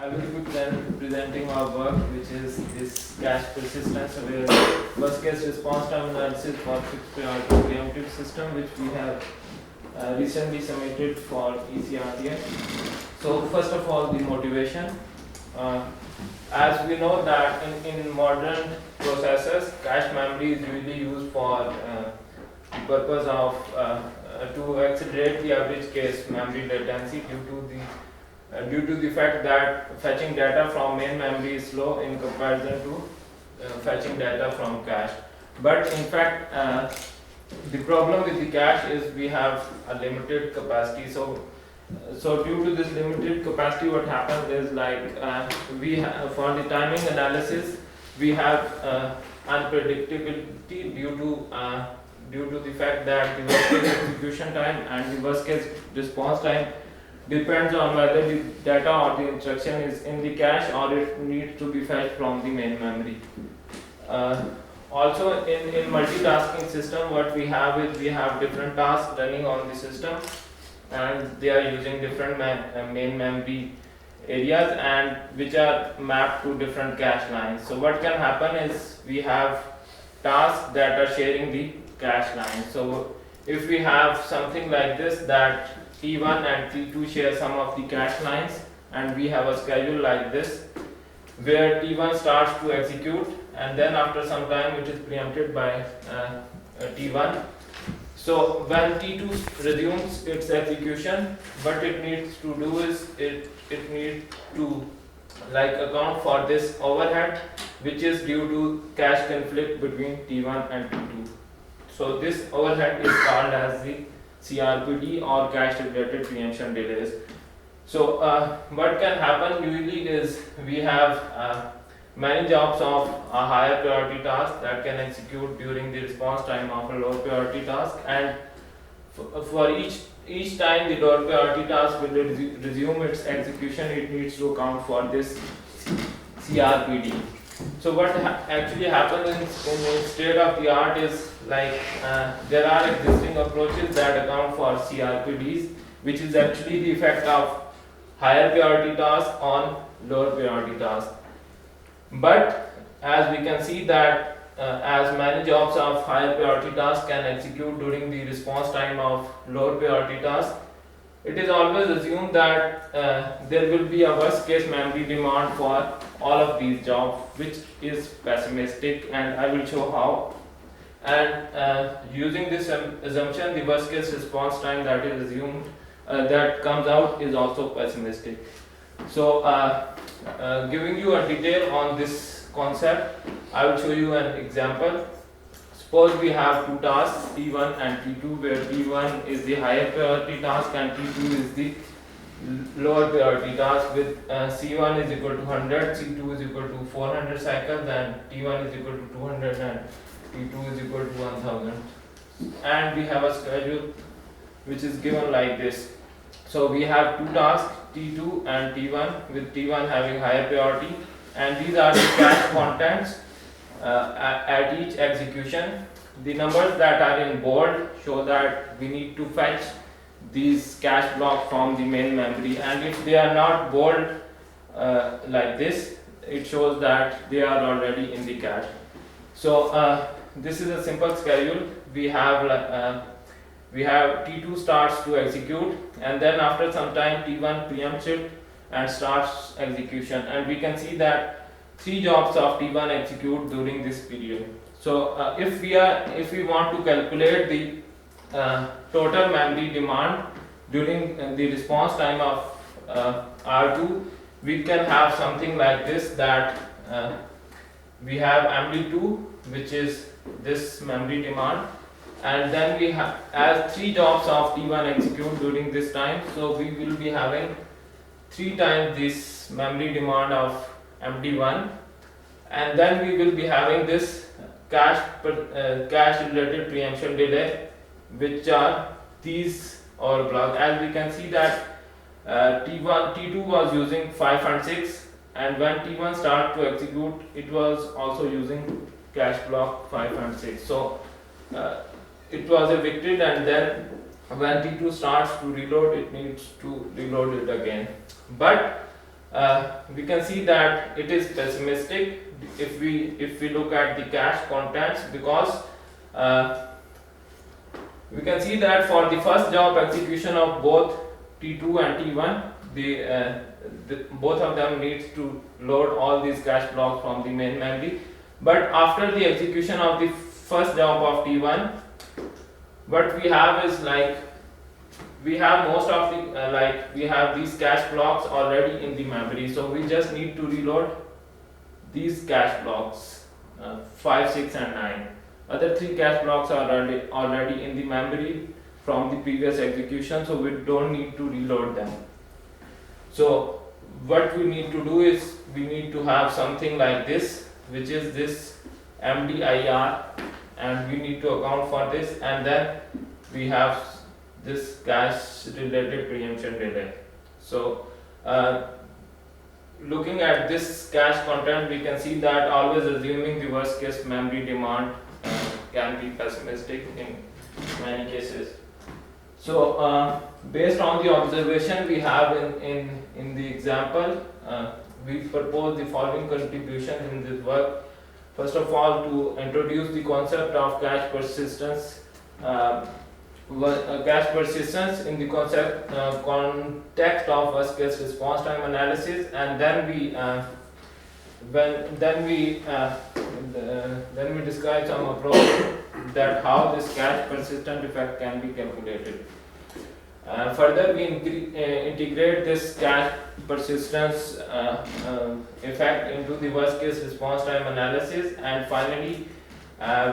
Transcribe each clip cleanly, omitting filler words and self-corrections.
I will be presenting our work, which is this cache persistence where worst case response time analysis for fixed priority preemptive system, which we have recently submitted for ECRTF. So first of all, the motivation. Uh, as we know that in modern processors, cache memory is usually used for the purpose of to accelerate the average case memory latency due to the fact that fetching data from main memory is slow in comparison to fetching data from cache. But in fact, the problem with the cache is we have a limited capacity. So due to this limited capacity, what happens is for the timing analysis, we have unpredictability due to the fact that the worst case execution time and the worst case response time depends on whether the data or the instruction is in the cache or it needs to be fetched from the main memory. Also in multitasking system, what we have is we have different tasks running on the system and they are using different main memory areas and which are mapped to different cache lines. So what can happen is we have tasks that are sharing the cache line. So if we have something like this, that T1 and T2 share some of the cache lines, and we have a schedule like this where T1 starts to execute and then after some time it is preempted by T1. So when T2 resumes its execution, what it needs to do is it needs to account for this overhead which is due to cache conflict between T1 and T2. So this overhead is called as the CRPD or cache related preemption delays. So what can happen usually is we have many jobs of a higher priority task that can execute during the response time of a lower priority task, and for each time the lower priority task will resume its execution, it needs to account for this CRPD. So what actually happens in state of the art is there are existing approaches that account for CRPDs, which is actually the effect of higher priority task on lower priority task. But as we can see that as many jobs of higher priority task can execute during the response time of lower priority task, it is always assumed that there will be a worst case memory demand for all of these jobs, which is pessimistic, and I will show how. And using this assumption, the worst case response time that is assumed that comes out is also pessimistic. So giving you a detail on this concept, I will show you an example. Suppose we have two tasks, T1 and T2, where T1 is the higher priority task and T2 is the lower priority task, with C1 is equal to 100, C2 is equal to 400 cycles, and T1 is equal to 200 and T2 is equal to 1000. And we have a schedule which is given like this. So we have two tasks, T2 and T1, with T1 having higher priority, and these are the cache contents at each execution. The numbers that are in bold show that we need to fetch these cache blocks from the main memory, and if they are not bold like this, it shows that they are already in the cache. So this is a simple schedule. We have T2 starts to execute, and then after some time T1 preempts it and starts execution, and we can see that three jobs of T1 execute during this period. So if we want to calculate the total memory demand during the response time of R2, we can have something like this, that we have MD2, which is this memory demand, and then we have, as three jobs of T1 execute during this time, so we will be having 3 times this memory demand of MD1, and then we will be having this cache related preemption delay, which are these overblocks. As we can see that T2 was using 5 and 6, and when T1 started to execute, it was also using cache block 5 and 6. So it was evicted, and then when T2 starts to reload, it needs to reload it again. But we can see that it is pessimistic if we look at the cash contents, because uh, we can see that for the first job execution of both T2 and T1, both of them needs to load all these cache blocks from the main memory. But after the execution of the first job of T1, what we have is like we have most of the we have these cache blocks already in the memory, so we just need to reload these cache blocks 5, 6 and 9. Other 3 cache blocks are already in the memory from the previous execution, so we don't need to reload them. So what we need to do is we need to have something like this, which is this MDIR, and we need to account for this, and then we have this cache related preemption delay. So looking at this cache content, we can see that always assuming the worst case memory demand can be pessimistic in many cases. So based on the observation we have in the example, we propose the following contributions in this work. First of all, to introduce the concept of cache persistence. Cache persistence in the context of worst case response time analysis, and then we describe some approach that how this cache persistent effect can be calculated. Further, we integrate this cache persistence effect into the worst case response time analysis, and finally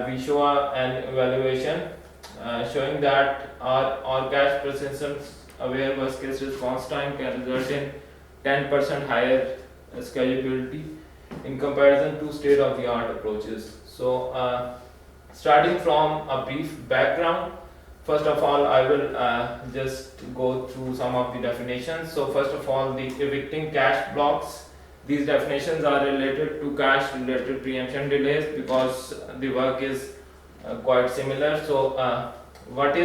we show an evaluation showing that our cache persistence aware worst case response time can result in 10% higher scalability in comparison to state of the art approaches. So starting from a brief background, first of all I will just go through some of the definitions. So first of all, the evicting cache blocks, these definitions are related to cache related preemption delays because the work is quite similar. So what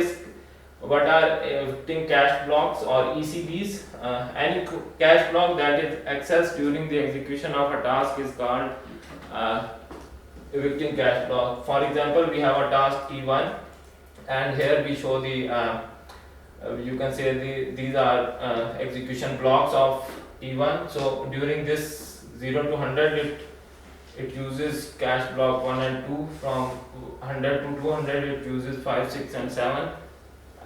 are evicting cache blocks or ECBs? Any cache block that is accessed during the execution of a task is called evicting cache block. For example, we have a task T1, and here we show the you can say these are execution blocks of T1. So during this 0 to 100, it uses cache block 1 and 2. From 100 to 200 it uses 5, 6 and 7,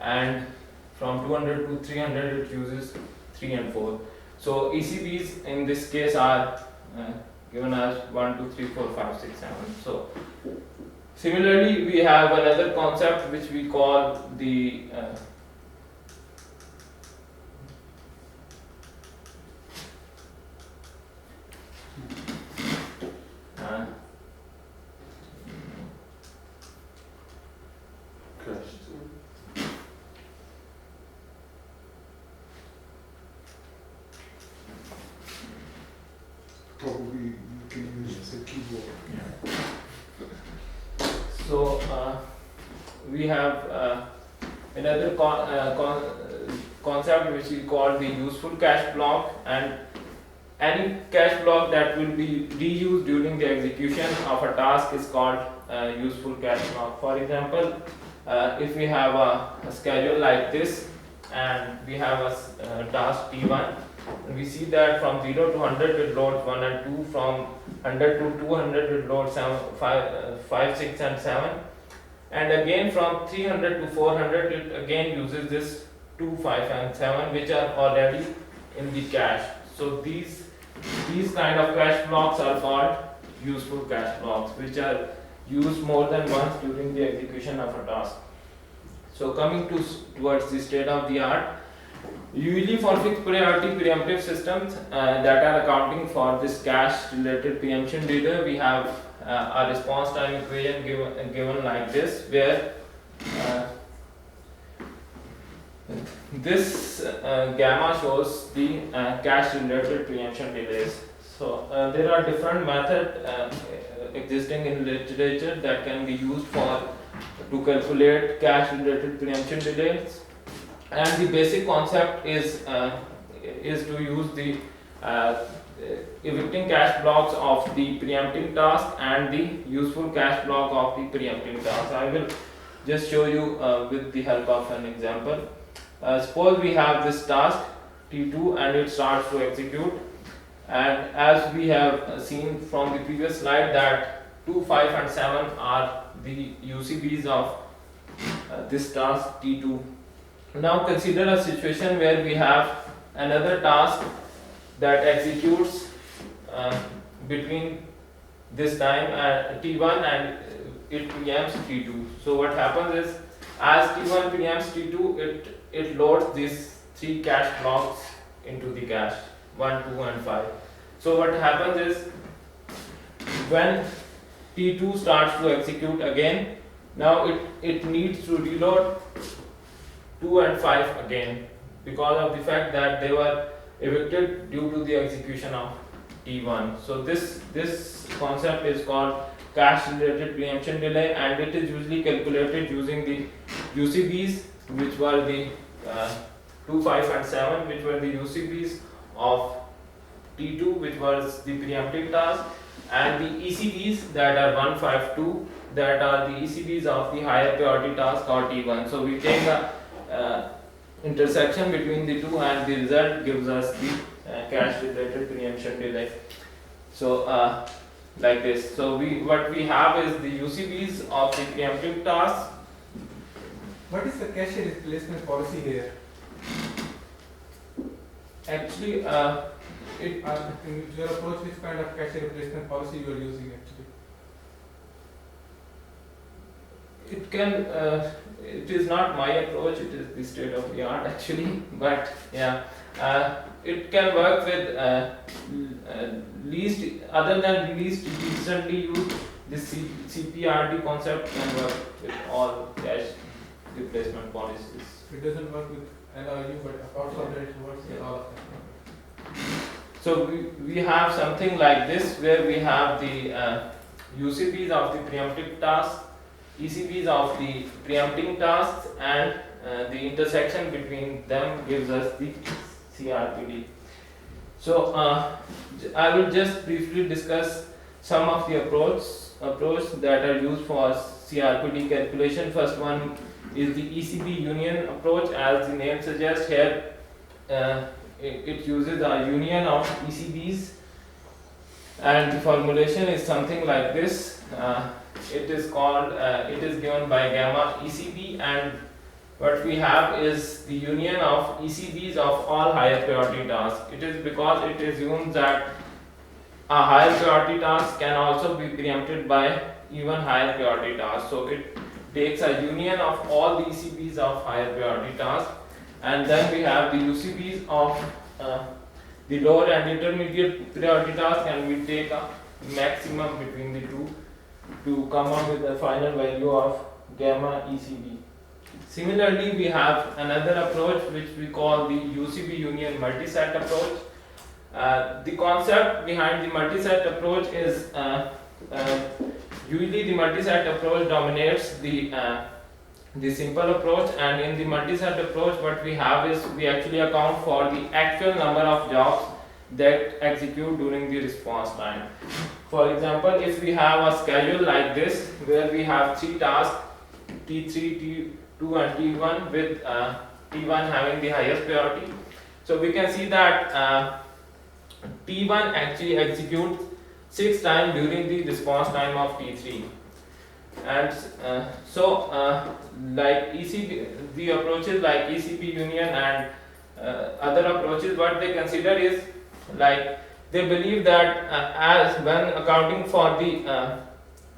and from 200 to 300 it uses 3 and 4. So ECBs in this case are given as 1, 2, 3, 4, 5, 6, 7. So similarly, we have another concept which we call the probably you can use a keyboard. So we have another concept which we call the useful cache block, and any cache block that will be reused during the execution of a task is called useful cache block. For example, if we have a schedule like this and we have a task T1, we see that from 0 to 100 it loads 1 and 2, from 100 to 200 it loads 5, 6 and 7, and again from 300 to 400 it again uses this 2, 5 and 7, which are already in the cache. So these kind of cache blocks are called useful cache blocks, which are used more than once during the execution of a task. So coming towards the state of the art, usually for fixed priority preemptive systems that are accounting for this cache related preemption delay, we have a response time equation given like this, where this gamma shows the cache related preemption delays. So there are different methods existing in literature that can be used to calculate cache related preemption delays, and the basic concept is to use the uh, evicting cache blocks of the preempting task and the useful cache block of the preempting task. I will just show you with the help of an example. Suppose we have this task T2 and it starts to execute, and as we have seen from the previous slide that 2, 5 and 7 are the UCBs of this task T2. Now consider a situation where we have another task that executes between this time T1 and it preempts T2. So what happens is, as T1 preempts T2, it loads these 3 cache blocks into the cache 1, 2 and 5. So what happens is, when T2 starts to execute again, now it needs to reload 2 and 5 again, because of the fact that they were evicted due to the execution of T1. So this concept is called cache related preemption delay, and it is usually calculated using the UCBs, which were the 2, 5 and 7, which were the UCBs of T2, which was the preempting task, and the ECBs that are 1, 5, 2, that are the ECBs of the higher priority task or T1. So we take a intersection between the two, and the result gives us the cache related preemption delay. So like this. So what we have is the UCBs of the preemptive task. What is the cache replacement policy here? Actually, In your approach, which kind of cache replacement policy you are using actually? it can it is not my approach, it is the state of the art actually, but yeah, it can work with least, other than least recently used, this CPRD concept can work with all cache replacement policies. It doesn't work with LRU, but apart from that, it works with all of them. So we have something like this, where we have the UCBs of the preemptive task, ECBs of the preempting tasks, and the intersection between them gives us the CRPD. So I will just briefly discuss some of the approach that are used for CRPD calculation. First one is the ECB union approach. As the name suggests here, it uses a union of ECBs, and the formulation is something like this. It is called, it is given by gamma ECB, and what we have is the union of ECBs of all higher priority tasks. It is because it assumes that a higher priority task can also be preempted by even higher priority tasks. So it takes a union of all the ECBs of higher priority tasks, and then we have the UCBs of the lower and intermediate priority task, and we take a maximum between the two to come up with the final value of gamma ECB. Similarly, we have another approach which we call the UCB union multiset approach. The concept behind the multiset approach is usually the multiset approach dominates the simple approach, and in the multiset approach what we have is we actually account for the actual number of jobs that execute during the response time. For example, if we have a schedule like this where we have 3 tasks, T3, T2 and T1, with T1 having the highest priority, so we can see that T1 actually executes 6 times during the response time of T3. And like ECB, the approaches like ECB union and other approaches, what they consider is, like, they believe that as when accounting for the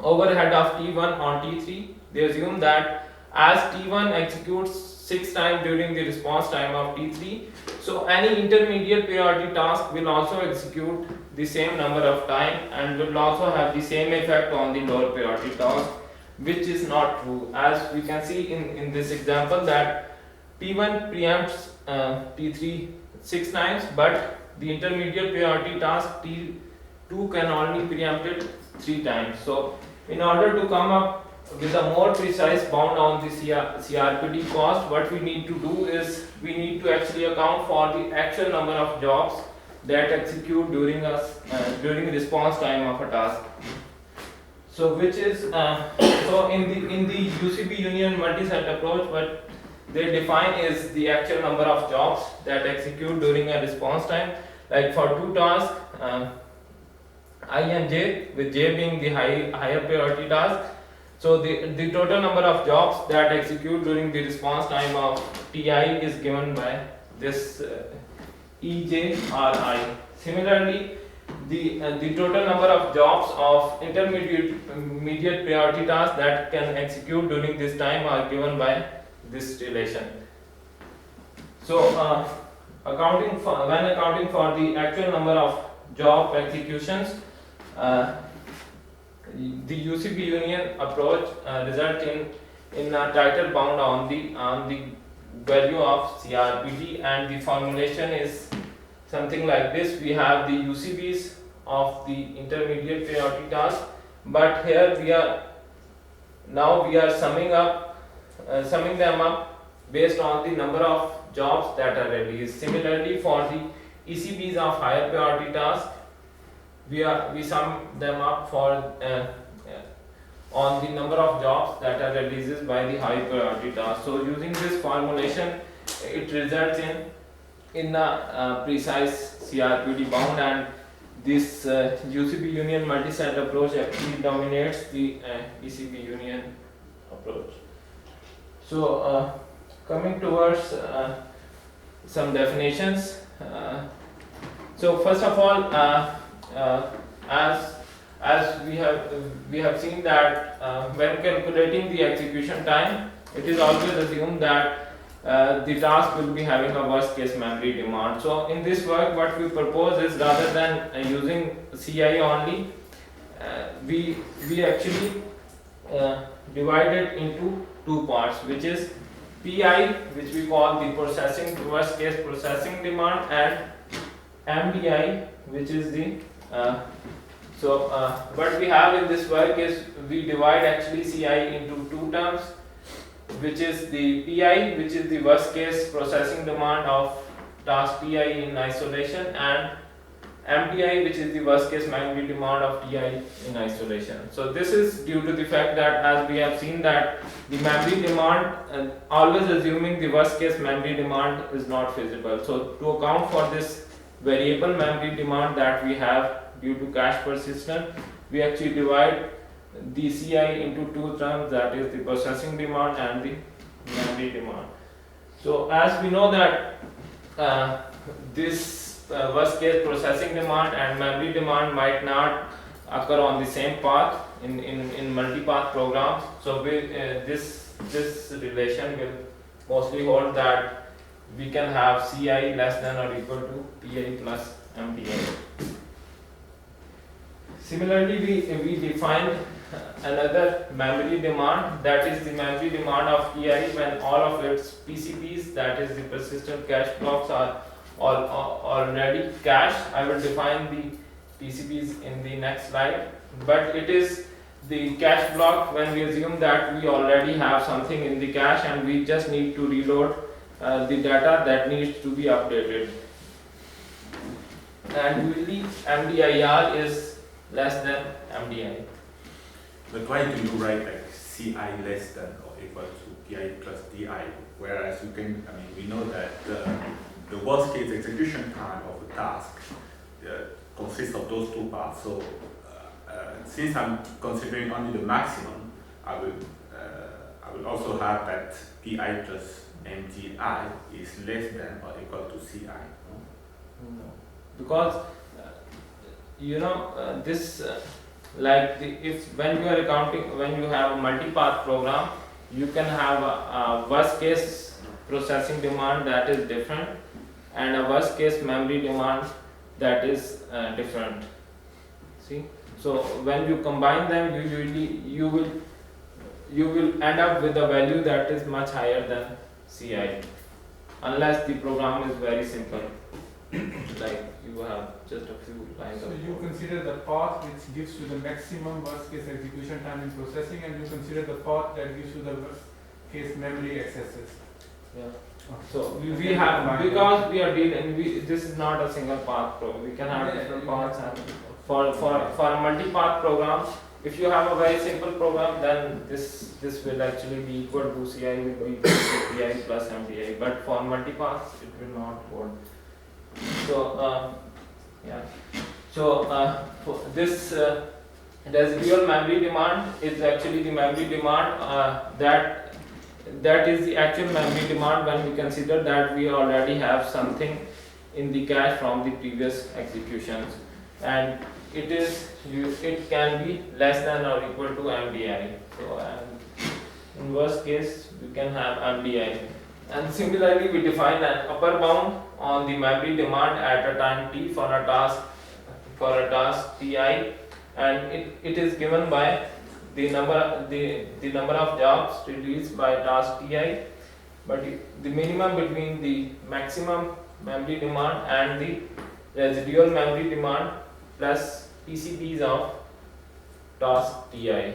overhead of T1 on T3, they assume that as T1 executes 6 times during the response time of T3, so any intermediate priority task will also execute the same number of time and will also have the same effect on the lower priority task, which is not true. As we can see in this example that T1 preempts T3 6 times, but the intermediate priority task T2 can only preempt it 3 times. So in order to come up with a more precise bound on the CRPD cost, what we need to do is we need to actually account for the actual number of jobs that execute during response time of a task. So which is so in the UCB union multi-set approach, what they define is the actual number of jobs that execute during a response time. Like for two tasks, I and J, with J being the higher priority task. So the total number of jobs that execute during the response time of Ti is given by this EJRI. Similarly, the total number of jobs of intermediate priority tasks that can execute during this time are given by this relation. So when accounting for the actual number of job executions, the UCB union approach results in a tighter bound on the value of CRPD, and the formulation is something like this. We have the UCBs of the intermediate priority task, but here we are summing them up based on the number of jobs that are released. Similarly, for the ECBs of higher priority task, we sum them up for on the number of jobs that are released by the high priority task. So using this formulation, it results in a precise CRPD bound, and this UCB union multi-set approach actually dominates the ECB union approach. So coming towards some definitions. So first of all, as we have seen that when calculating the execution time, it is always assumed that the task will be having a worst case memory demand. So in this work, what we propose is, rather than using CI only, we actually divide it into two parts, which is PI, which we call the worst case processing demand, and MDI, which is the what we have in this work is, we divide actually CI into two terms, which is the PI, which is the worst case processing demand of task Ti in isolation, and MDI, which is the worst case memory demand of Ti in isolation. So this is due to the fact that, as we have seen, that the memory demand, always assuming the worst case memory demand, is not feasible. So to account for this variable memory demand that we have due to cache persistence, we actually divide the CI into two terms, that is the processing demand and the memory demand. So as we know that this worst case processing demand and memory demand might not occur on the same path in multi-path programs, so this relation will mostly hold that we can have CI less than or equal to PI plus MDI. Similarly, we defined another memory demand, that is the memory demand of Ti when all of its PCBs, that is the persistent cache blocks, are already cached. I will define the PCBs in the next slide, but it is the cache block when we assume that we already have something in the cache and we just need to reload the data that needs to be updated. And usually MDIR is less than MDI. But why do you write like CI less than or equal to PI plus DI? Whereas we know that the worst case execution time of a task consists of those two parts. So since I'm considering only the maximum, I will also have that PI plus MDI is less than or equal to CI. No, because this when you are accounting, when you have a multi-path program, you can have a worst case processing demand that is different and a worst case memory demand that is different. See, so when you combine them, you will end up with a value that is much higher than CI, unless the program is very simple, like you have just a few lines So of you code. consider the path which gives you the maximum worst case execution time in processing, and you consider the path that gives you the worst case memory accesses. So we have, because we are dealing, this is not a single path program. We can have different paths, and for a multi-path program, if you have a very simple program, then this will actually be equal to CI will be equal to PI plus MDI. But for multi-paths, it will not hold. So yeah. So for this residual memory demand is actually the memory demand that is the actual memory demand when we consider that we already have something in the cache from the previous executions, and it can be less than or equal to MDI. So in worst case we can have MDI, and similarly we define an upper bound on the memory demand at a time t for a task ti, and it is given by the number of jobs released by task ti, but the minimum between the maximum memory demand and the residual memory demand plus PCBs of task ti.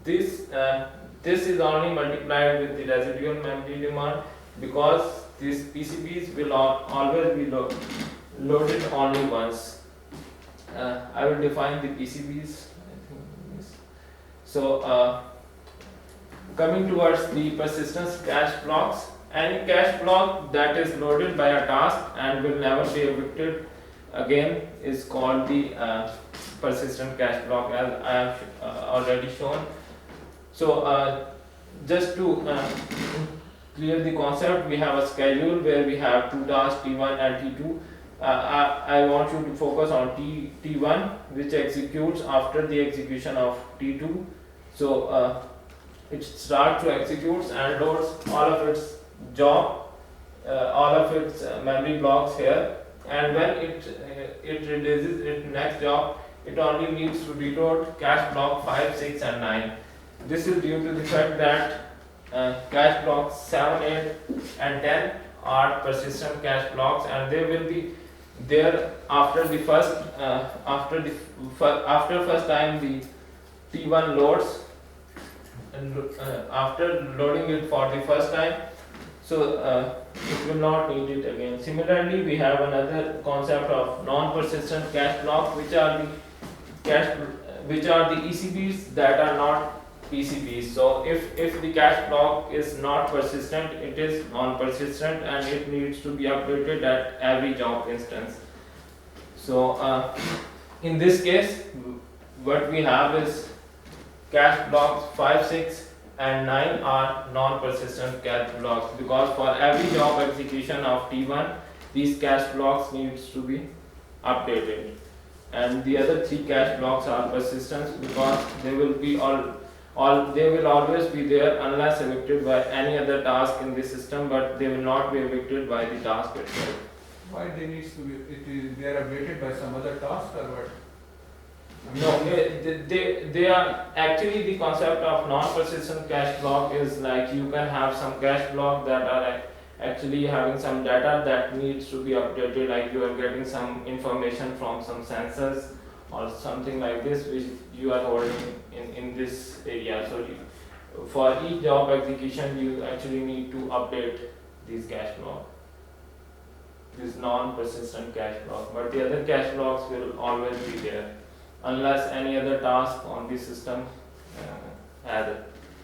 This is only multiplied with the residual memory demand, because these PCBs will always be loaded only once. I will define the PCBs. So coming towards the persistence cache blocks, any cache block that is loaded by a task and will never be evicted again is called the persistent cache block, as I have already shown. So just to clear the concept, we have a schedule where we have two tasks T1 and T2. I want you to focus on T1, which executes after the execution of T2. So it starts to execute and loads all of its job, all of its memory blocks here, and when it releases its next job, it only needs to decode cache block 5, 6 and 9. This is due to the fact that cache blocks 7, 8 and 10 are persistent cache blocks, and they will be there after the first first time the T1 loads, and after loading it for the first time, so it will not need it again. Similarly, we have another concept of non-persistent cache blocks, which are the ECBs that are not PCBs. So if the cache block is not persistent, it is non-persistent and it needs to be updated at every job instance. So in this case, what we have is cache blocks 5, 6 and 9 are non-persistent cache blocks, because for every job execution of T1, these cache blocks needs to be updated, and the other 3 cache blocks are persistent because they will be they will always be there unless evicted by any other task in the system, but they will not be evicted by the task itself. Why they need to be, they are updated by some other task or what? No, they are actually, the concept of non-persistent cache block is like you can have some cache block that are actually having some data that needs to be updated, like you are getting some information from some sensors or something like this which you are holding in this area. So for each job execution you actually need to update these cache block, this non-persistent cache block, but the other cache blocks will always be there unless any other task on the system has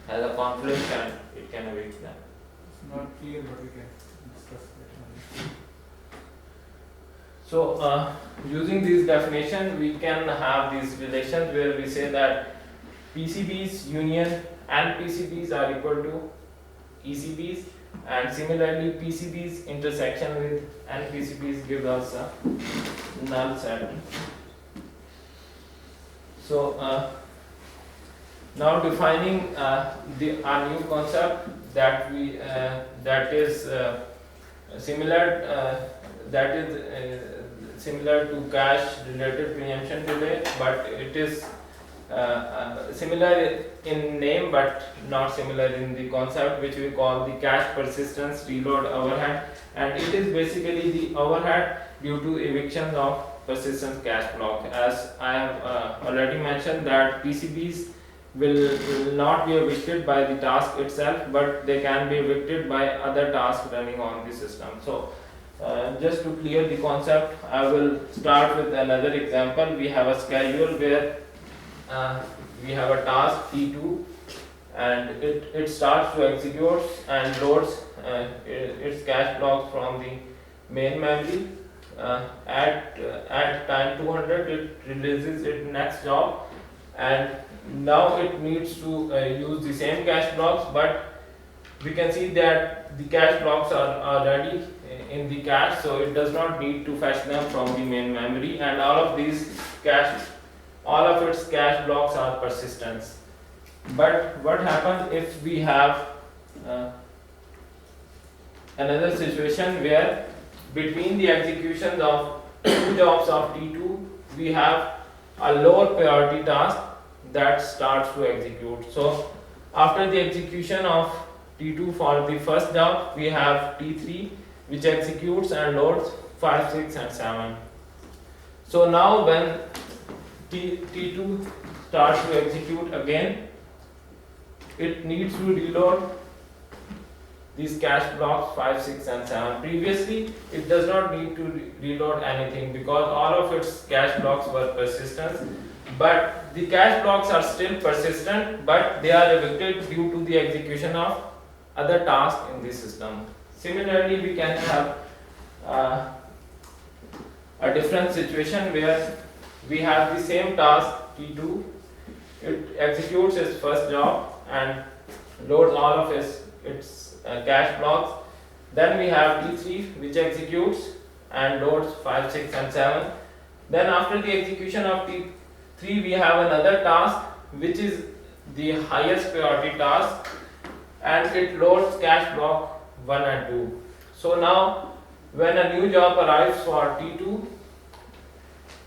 a conflict and it can evict them. It's not clear, but we can discuss it. So using this definition, we can have these relations where we say that PCBs union and PCBs are equal to ECBs, and similarly PCBs intersection with and PCBs give us a null set. So now defining a new concept that we that is similar similar to cache related preemption delay, but it is similar in name but not similar in the concept, which we call the cache persistence reload overhead, and it is basically the overhead due to evictions of persistence cache block. As I have already mentioned that PCBs will not be evicted by the task itself, but they can be evicted by other tasks running on the system. So just to clear the concept, I will start with another example. We have a schedule where we have a task T2, and it starts to execute and loads its cache blocks from the main memory. At time 200, it releases its next job, and now it needs to use the same cache blocks, but we can see that the cache blocks are already in the cache, so it does not need to fetch them from the main memory, and all of its cache blocks are persistence. But what happens if we have another situation where between the executions of two jobs of T2 we have a lower priority task that starts to execute. So after the execution of T2 for the first job, we have T3 which executes and loads 5, 6 and 7. So now when T2 starts to execute again, it needs to reload these cache blocks 5, 6 and 7. Previously it does not need to reload anything because all of its cache blocks were persistent, but the cache blocks are still persistent, but they are evicted due to the execution of other tasks in the system. Similarly, we can have a different situation where we have the same task T2, it executes its first job and loads all of its cache blocks. Then we have T3 which executes and loads 5, 6 and 7. Then after the execution of T3 we have another task which is the highest priority task, and it loads cache block 1 and 2. So now when a new job arrives for T2,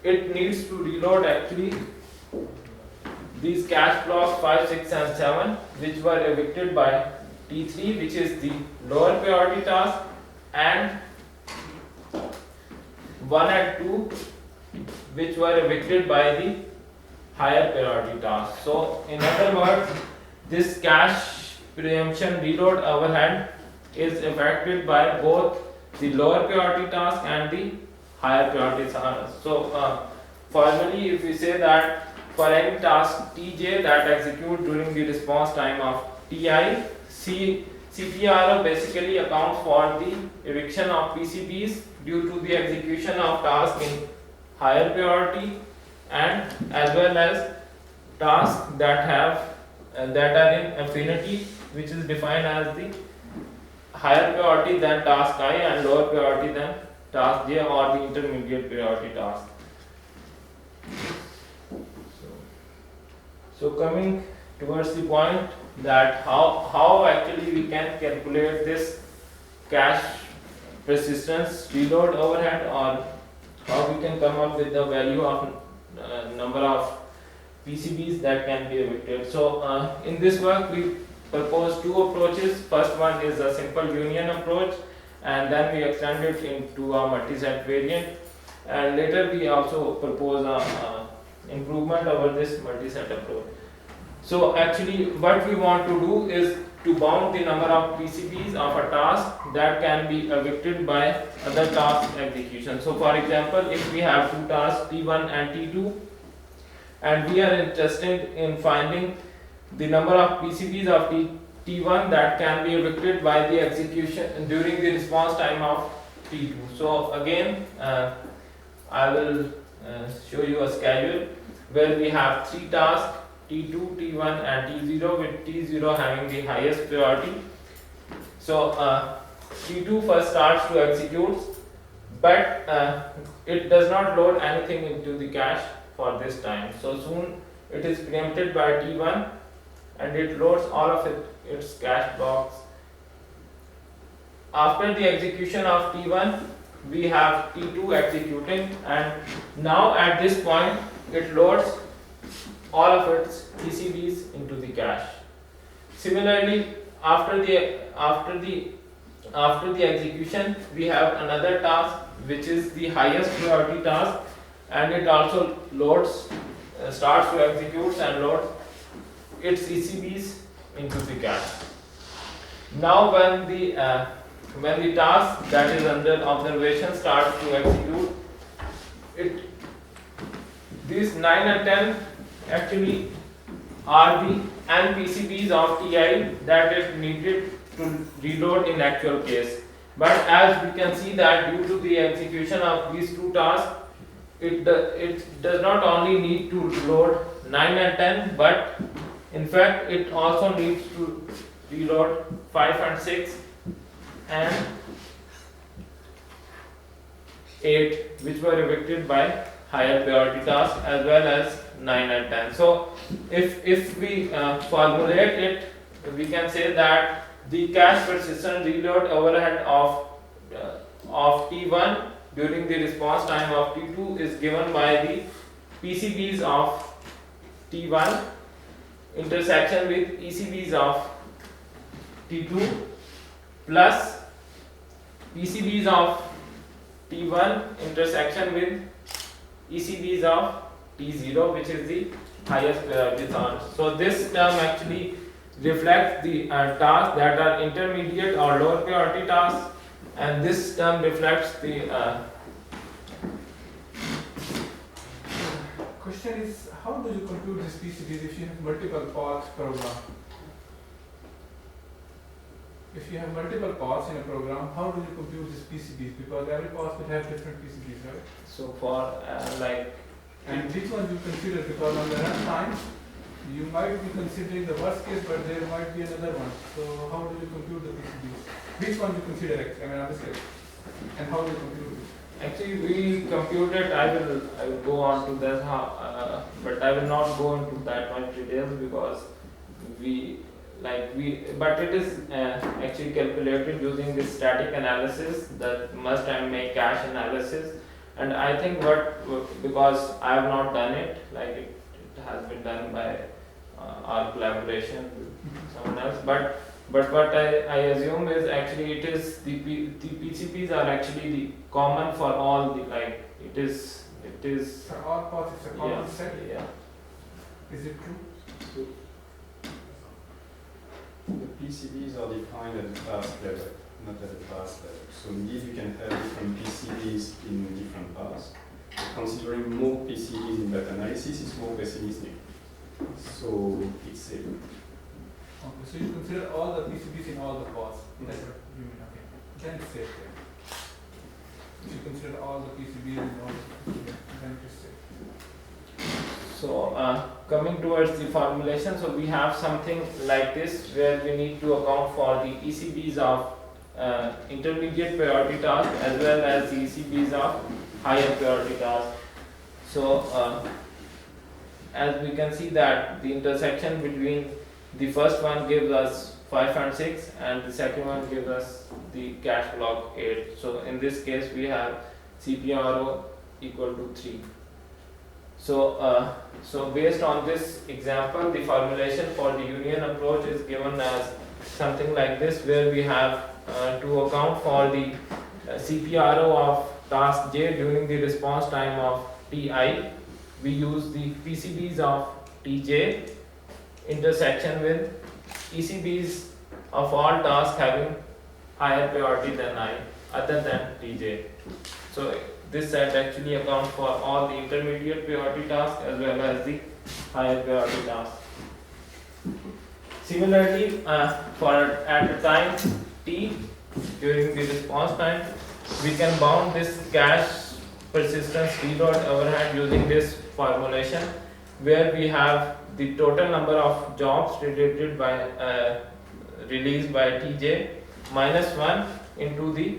it needs to reload actually these cache blocks 5, 6 and 7 which were evicted by T3, which is the lower priority task, and 1 and 2 which were evicted by the higher priority task. So in other words, this cache preemption reload overhead is affected by both the lower priority task and the higher priority task. So formally, if we say that for any task Tj that execute during the response time of Ti, CPRO basically accounts for the eviction of PCBs due to the execution of tasks in higher priority, and as well as tasks that are in affinity, which is defined as the higher priority than task I and lower priority than task J, or the intermediate priority task. So coming towards the point that how actually we can calculate this cache persistence reload overhead, or how we can come up with the value of number of PCBs that can be evicted. So in this work we propose two approaches. First one is a simple union approach, and then we extend it into a multi-set variant, and later we also propose a improvement over this multi-set approach. So actually what we want to do is to bound the number of PCBs of a task that can be evicted by other task execution. So for example, if we have two tasks T1 and T2, and we are interested in finding the number of PCBs of T1 that can be evicted by the execution during the response time of T2. So again, I will show you a schedule where we have three tasks T2, T1 and T0, with T0 having the highest priority. So T2 first starts to execute, but it does not load anything into the cache for this time. So soon it is preempted by T1 and it loads all of its cache blocks. After the execution of T1, we have T2 executing, and now at this point it loads all of its PCBs into the cache. Similarly, after the execution, we have another task which is the highest priority task, and it also loads, starts to execute and loads its ECBs into the cache. Now when the task that is under observation starts to execute, these 9 and 10 actually are the NPCBs of TI that is needed to reload in actual case. But as we can see that due to the execution of these two tasks, it does not only need to load 9 and 10, but in fact it also needs to reload 5 and 6 and 8, which were evicted by higher priority tasks, as well as 9 and 10. So if we formulate it, we can say that the cache persistent reload overhead of T1 during the response time of T2 is given by the PCBs of T1 intersection with ECBs of T2 plus PCBs of T1 intersection with ECBs of T0, which is the highest priority task. So this term actually reflects the tasks that are intermediate or lower priority tasks, and this term reflects the Question is, how do you compute these PCBs if you have multiple paths program? If you have multiple paths in a program, how do you compute these PCBs? Because every path will have different PCBs, right? so for And which one you consider? Because on the runtime, you might be considering the worst case, but there might be another one. So how do you compute the PCBs? Which one you consider? I mean, obviously, and how do you compute it? actually we computed. I will go on to that but I will not go into that much details because but it is actually calculated using this static analysis, that must and may cache analysis. And I think because I have not done it, it has been done by our collaboration with someone else. But what I assume is actually it is the PCBs are actually the common for all the it is For all paths, it's a common set. yeah. Is it true? The PCBs are defined at the task level, not at the task level. So indeed you can have different PCBs in different paths. But considering more PCBs in that analysis is more pessimistic. So it's safe. Okay, so you consider all the PCBs in all the paths. That's what you mean, okay. Then it's safe. Then. If you consider all the PCBs in all the PCBs, then it's safe. So coming towards the formulation, so we have something like this where we need to account for the ECBs of intermediate priority task as well as the ECBs of higher priority task. So as we can see that the intersection between the first one gives us 5 and 6 and the second one gives us the cache block 8. So in this case we have CPRO equal to 3. So based on this example, the formulation for the union approach is given as something like this, where we have to account for the CPRO of task J during the response time of Ti. We use the PCBs of Tj intersection with ECBs of all tasks having higher priority than I, other than Tj. So this set actually accounts for all the intermediate priority tasks as well as the higher priority tasks. Similarly, at a time t during the response time, we can bound this cache persistence reload overhead using this formulation, where we have the total number of jobs released by Tj minus 1 into the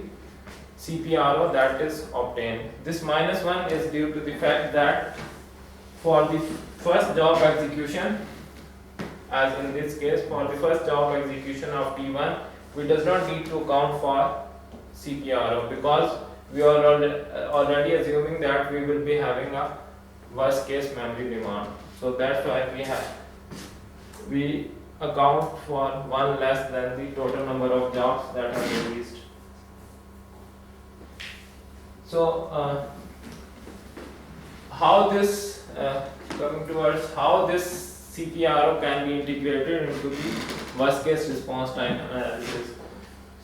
CPRO that is obtained. This minus 1 is due to the fact that for the first job execution, as in this case, for the first job execution of T1, we does not need to account for CPRO because we are already assuming that we will be having a worst case memory demand. So that's why we account for 1 less than the total number of jobs that are released. So how this coming towards how this CPRO can be integrated into the worst case response time analysis.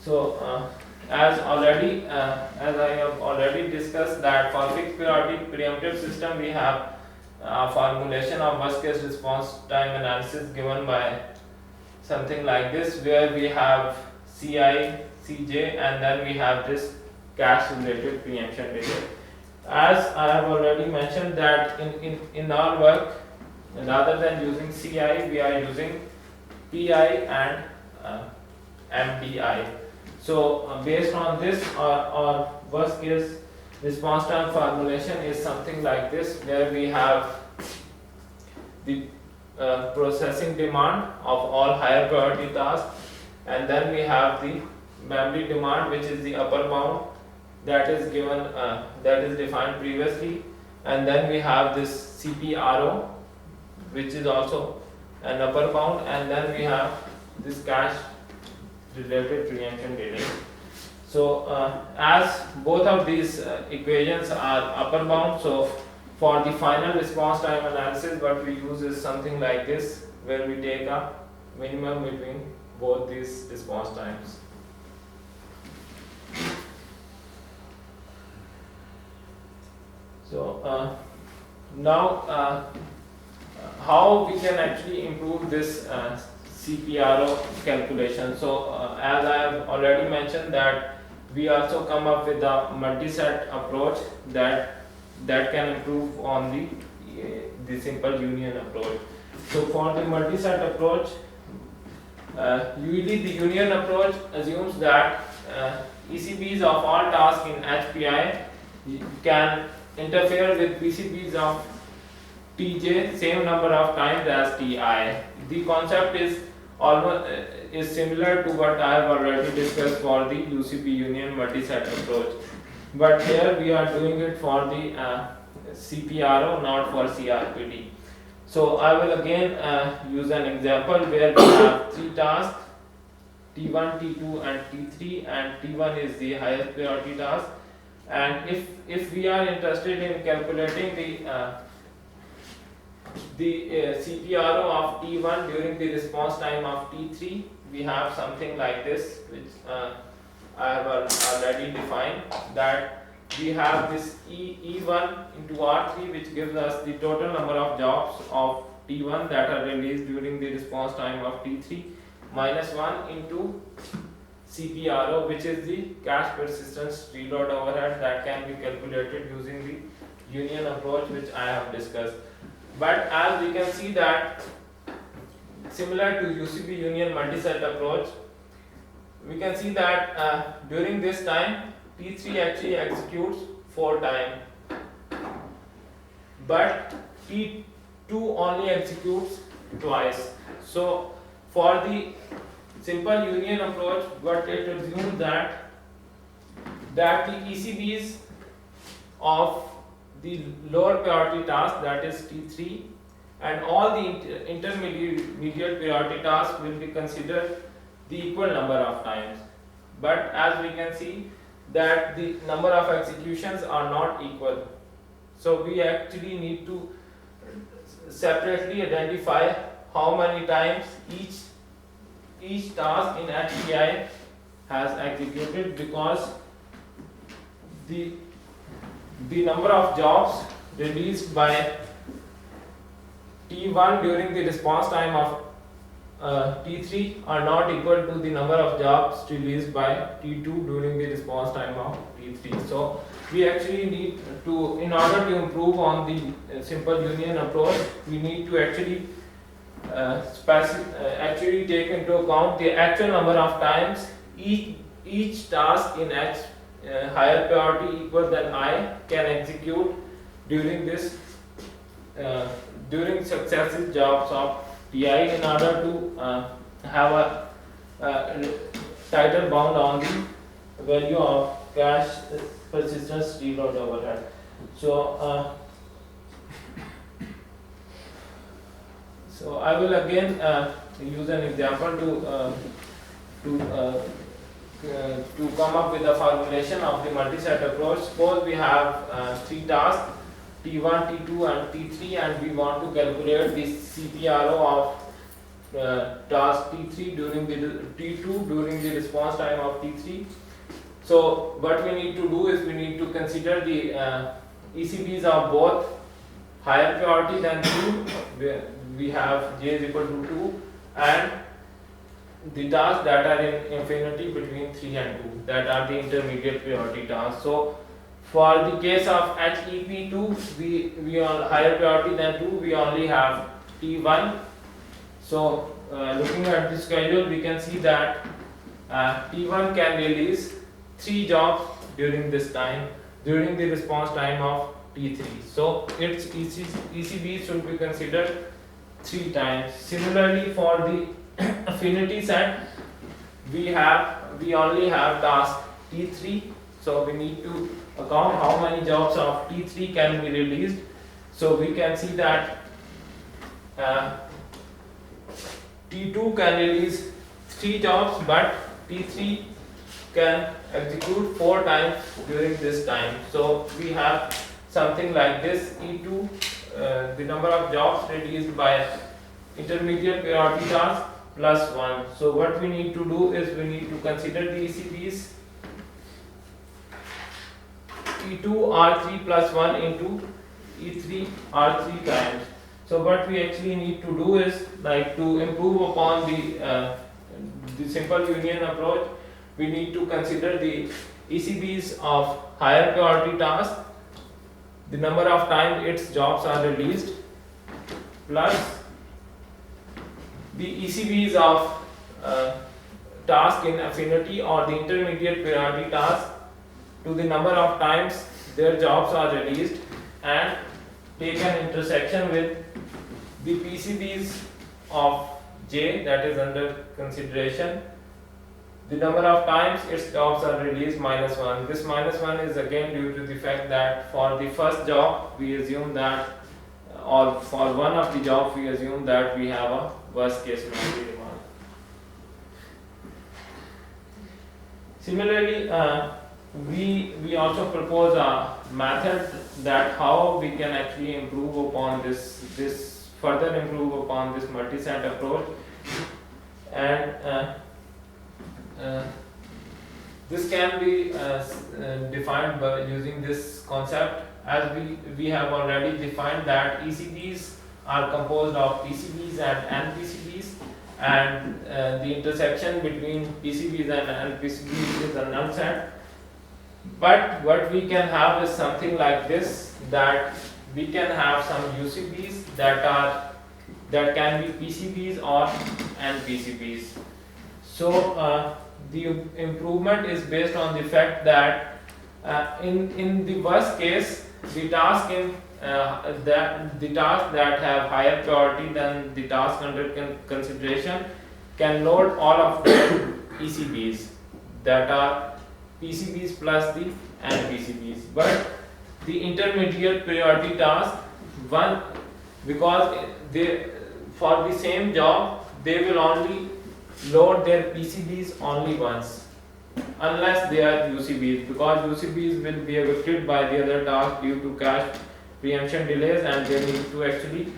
So as I have already discussed that for fixed priority preemptive system we have formulation of worst case response time analysis given by something like this, where we have CI, CJ, and then we have this cache related preemption delay. As I have already mentioned that in our work, rather than using CI, we are using PI and MPI. So based on this, our worst case response time formulation is something like this, where we have the processing demand of all higher priority tasks, and then we have the memory demand, which is the upper bound that is given, that is defined previously, and then we have this CPRO, which is also an upper bound, and then we have this cache related preemption delay. So as both of these equations are upper bound, so for the final response time analysis what we use is something like this, where we take a minimum between both these response times. So now how we can actually improve this CPRO calculation. So as I have already mentioned that we also come up with a multi-set approach that can improve on the simple union approach. So for the multi-set approach, usually the union approach assumes that ECBs of all tasks in HPI can interfere with PCBs of Tj same number of times as Ti. The concept is almost similar to what I have already discussed for the UCP union multi-set approach, but here we are doing it for the CPRO, not for CRPD. So I will again use an example where we have three tasks, T1, T2 and T3, and T1 is the highest priority task. And if we are interested in calculating the CPRO of T1 during the response time of T3, we have something like this, which I have already defined, that we have this E1 into R3, which gives us the total number of jobs of T1 that are released during the response time of T3, minus 1 into CPRO, which is the cache persistence reload overhead that can be calculated using the union approach, which I have discussed. But as we can see that similar to UCP union multi-set approach, we can see that during this time T3 actually executes 4 times, but T2 only executes twice. So for the simple union approach, what it assumes that the ECBs of the lower priority task, that is T3, and all the intermediate priority tasks will be considered the equal number of times. But as we can see that the number of executions are not equal, so we actually need to separately identify how many times each task in HPI has executed, because the number of jobs released by T1 during the response time of T3 are not equal to the number of jobs released by T2 during the response time of T3. So we actually need to, in order to improve on the simple union approach, we need to actually actually take into account the actual number of times each task in higher priority equal than I can execute during this during successive jobs of Ti, in order to have a tighter bound on the value of cache persistence reload overhead. So so I will again use an example to come up with a formulation of the multi-set approach. Suppose we have 3 tasks, T1, T2 and T3, and we want to calculate the CPRO of task T3 during the T2 during the response time of T3. So what we need to do is we need to consider the ECBs of both higher priority than 2, where we have j is equal to 2, and the tasks that are in infinity between 3 and 2, that are the intermediate priority tasks. So for the case of HEP2, we are higher priority than 2, we only have T1. So looking at the schedule, we can see that T1 can release 3 jobs during this time, during the response time of T3. So its ECB should be considered 3 times. Similarly, for the affinity set, we only have task T3. So we need to account how many jobs of T3 can be released. So we can see that T2 can release 3 jobs, but T3 can execute 4 times during this time. So we have something like this: E2, the number of jobs released by intermediate priority task plus 1. So what we need to do is we need to consider the ECBs. E2 R3 plus 1 into E3 R3 times. So what we actually need to do is, like, to improve upon the simple union approach, we need to consider the ECBs of higher priority task, the number of times its jobs are released, plus the ECBs of task in affinity or the intermediate priority task to the number of times their jobs are released, and take an intersection with the PCBs of J that is under consideration, the number of times its jobs are released minus 1. This minus 1 is again due to the fact that for the first job we assume that, or for one of the jobs we assume that we have a worst case memory demand. Similarly, we also propose a method that how we can actually improve upon this further improve upon this multi-set approach, and this can be defined by using this concept, as we have already defined that ECBs are composed of PCBs and NPCBs, and the intersection between PCBs and NPCBs is a null set. But what we can have is something like this, that we can have some UCBs that can be PCBs or NPCBs. So the improvement is based on the fact that in the worst case, the task that have higher priority than the task under consideration can load all of the ECBs that are PCBs plus the NPCBs. But the intermediate priority task, one, because for the same job they will only load their PCBs only once, unless they are UCBs, because UCBs will be evicted by the other task due to cache preemption delays, and they need to actually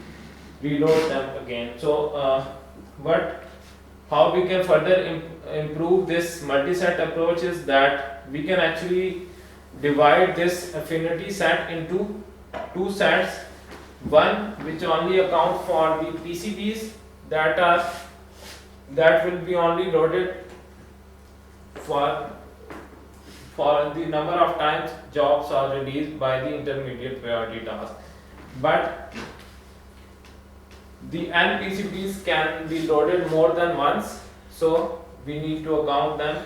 reload them again. So how we can further improve this multi-set approach is that we can actually divide this affinity set into 2 sets, one which only account for the PCBs that will be only loaded for the number of times jobs are released by the intermediate priority task. But the NPCBs can be loaded more than once, so we need to account them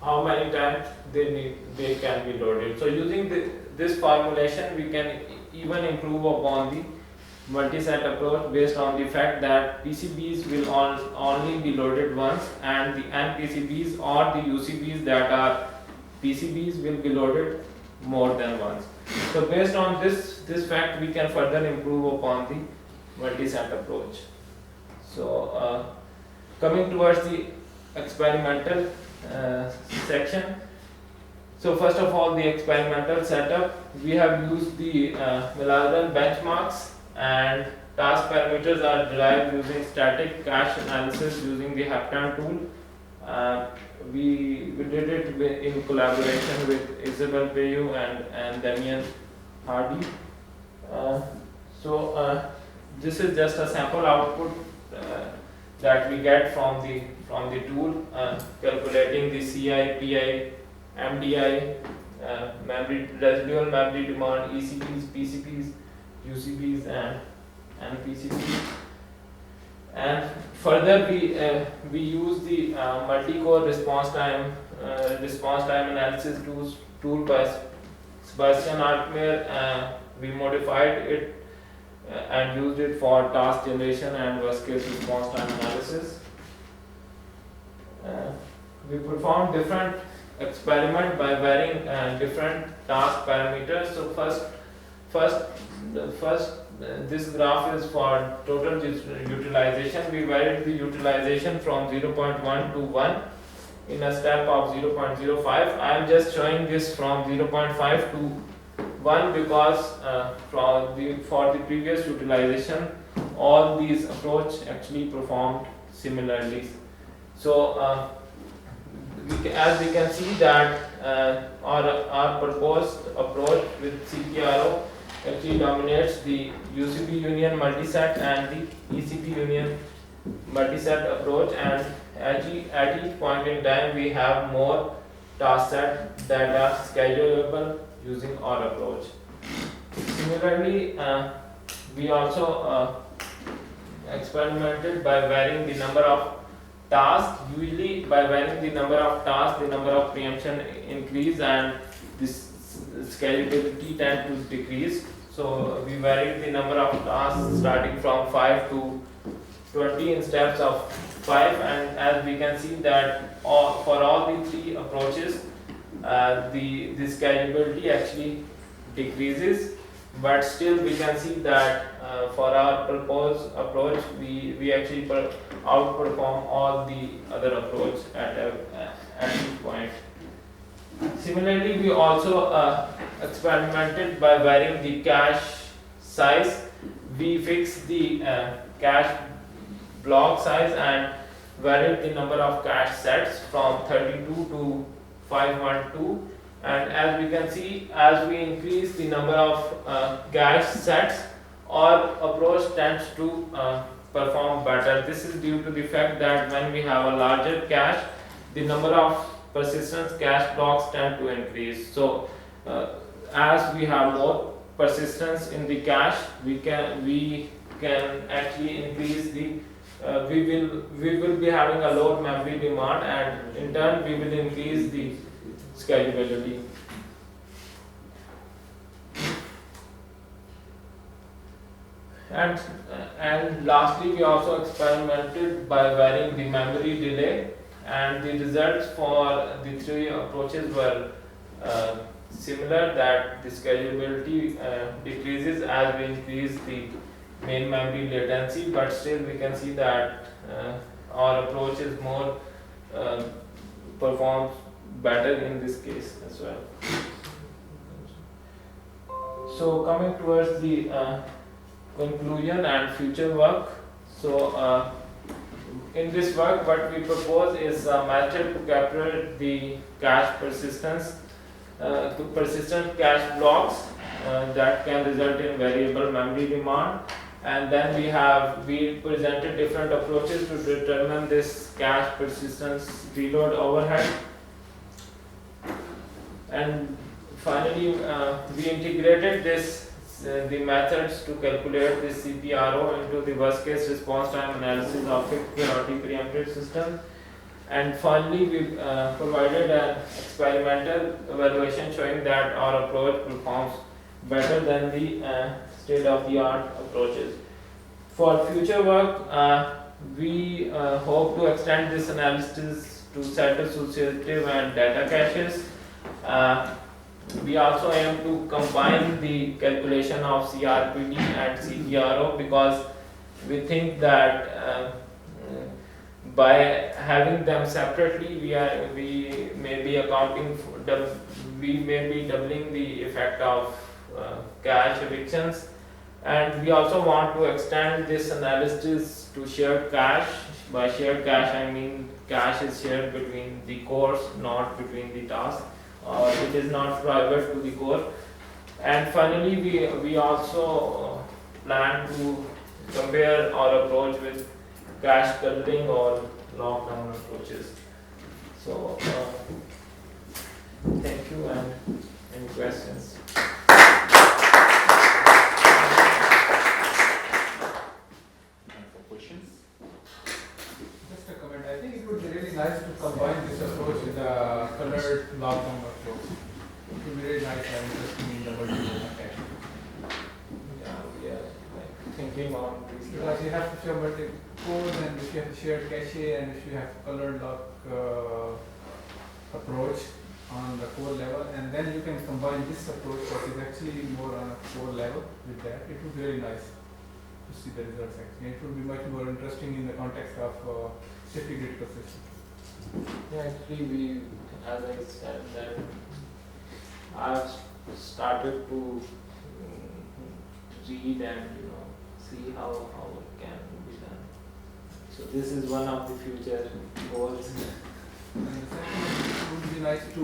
how many times they can be loaded. So using this formulation, we can even improve upon the multi-set approach based on the fact that PCBs will only be loaded once, and the NPCBs or the UCBs that are PCBs will be loaded more than once. So based on this fact, we can further improve upon the multi-set approach. So coming towards the experimental section, So first of all, the experimental setup, we have used the Millard benchmarks, and task parameters are derived using static cache analysis using the Heptane tool. We did it in collaboration with Isabel Bayu and Damian Hardy. This is just a sample output that we get from the tool, calculating the CI, PI, MDI, memory, residual memory demand, ECPs, PCPs, UCPs, and PCPs. And further, we use the multi-core response time analysis tool by Sebastian Altmaier. We modified it and used it for task generation and worst case response time analysis. We performed different experiment by varying different task parameters. So this graph is for total utilization. We varied the utilization from 0.1 to 1 in a step of 0.05. I am just showing this from 0.5 to 1 because for the previous utilization, all these approach actually performed similarly. So as we can see that our proposed approach with CPRO actually dominates the UCP union multiset and the ECP union multiset approach, and at each point in time we have more task sets that are schedulable using our approach. Similarly, we also experimented by varying the number of tasks. Usually by varying the number of tasks, the number of preemption increase and this scalability tend to decrease. So we varied the number of tasks starting from 5 to 20 in steps of 5, and as we can see that for all the three approaches, the scalability actually decreases, but still we can see that for our proposed approach, we actually outperform all the other approach at each point. Similarly, we also experimented by varying the cache size. We fixed the cache block size and varied the number of cache sets from 32 to 512. And as we can see, as we increase the number of cache sets, our approach tends to perform better. This is due to the fact that when we have a larger cache, the number of persistence cache blocks tend to increase. So as we have more persistence in the cache, we can actually increase the we will be having a low memory demand, and in turn we will increase the scalability. And lastly, we also experimented by varying the memory delay, and the results for the three approaches were similar, that the scalability decreases as we increase the main memory latency, but still we can see that our approach is more performs better in this case as well. So coming towards the conclusion and future work. So in this work, what we propose is a method to calculate the cache persistence to persistent cache blocks that can result in variable memory demand. And then we presented different approaches to determine this cache persistence reload overhead. And finally, we integrated the methods to calculate the CPRO into the worst case response time analysis of fixed priority preempted system. And finally, we provided an experimental evaluation showing that our approach performs better than the state-of-the-art approaches. For future work, we hope to extend this analysis to set associative and data caches. We also aim to combine the calculation of CRPD and CPRO, because we think that by having them separately, we may be accounting for we may be doubling the effect of cache evictions, and we also want to extend this analysis to shared cache. By shared cache, I mean cache is shared between the cores, not between the tasks, or it is not private to the core. And finally, we also plan to compare our approach with cache coloring or lockdown approaches. So, thank you, and any questions? For questions? Just a comment, I think it would be really nice to combine this approach with a colored lockdown approach. It would be really nice and interesting in the multi-mode cache. Yeah, we are like thinking on this. Because you have to share multi-cores, and if you have shared cache, and if you have colored lock approach on the core level, and then you can combine this approach that is actually more on a core level with that, it would be very nice to see the results actually. It would be much more interesting in the context of safety critical system. Yeah, actually, we, as I said, that I've started to read and see how it can be done. So this is one of the future goals. And the second, it would be nice to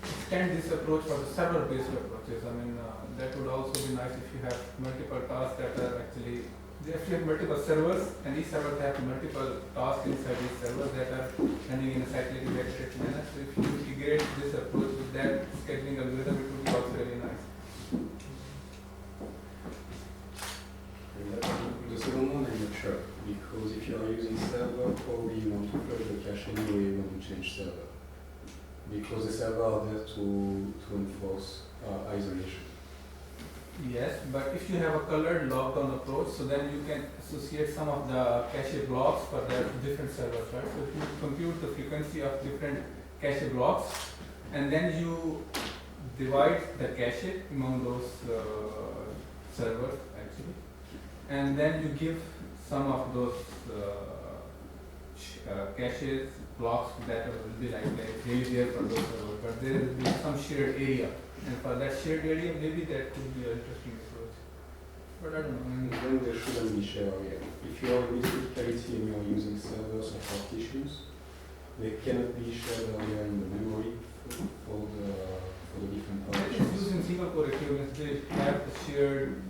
extend this approach for the server-based approaches. I mean, that would also be nice if you have multiple tasks that are actually, if you have multiple servers, and each server have multiple tasks inside each server that are running in a cyclic repetitive manner. So if you integrate this approach with that scheduling algorithm, it would be also very nice. The second one, I'm not sure, because if you are using server, probably you want to flush the cache anyway when you change server, because the server are there to enforce isolation. Yes, but if you have a colored lockdown approach, so then you can associate some of the cache blocks for the different servers, right? So if you compute the frequency of different cache blocks, and then you divide the cache among those servers actually, and then you give some of those caches blocks that will be like really there for those servers, but there will be some shared area. And for that shared area, maybe that could be an interesting approach. But I don't know. I mean, Then there shouldn't be shared area. If you are with criticality and you are using servers or partitions, they cannot be shared area in the memory for the different That is partitions. using single core equivalence. They have a shared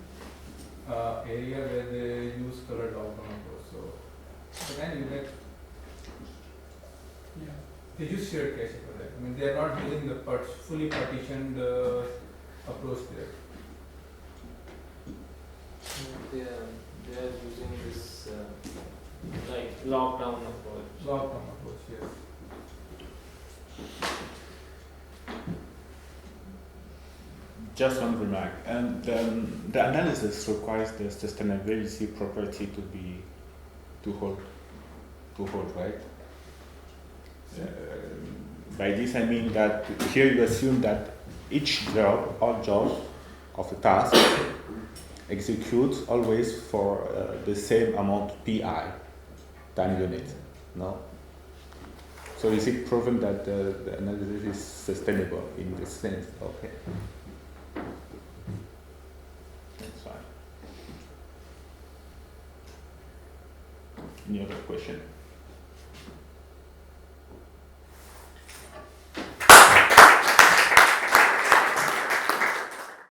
area where they use colored lockdown approach. So, but anyway, yeah, they use shared cache for that. I mean, they are not using the fully partitioned approach there. They are using this like lockdown approach. Lockdown approach, yes. Just one remark, and the analysis requires the sustainability property to hold, right? By this I mean that here you assume that each job, all jobs of a task executes always for the same amount pi, time unit, no? So is it proven that the analysis is sustainable in this sense? Okay. That's fine. Any other question?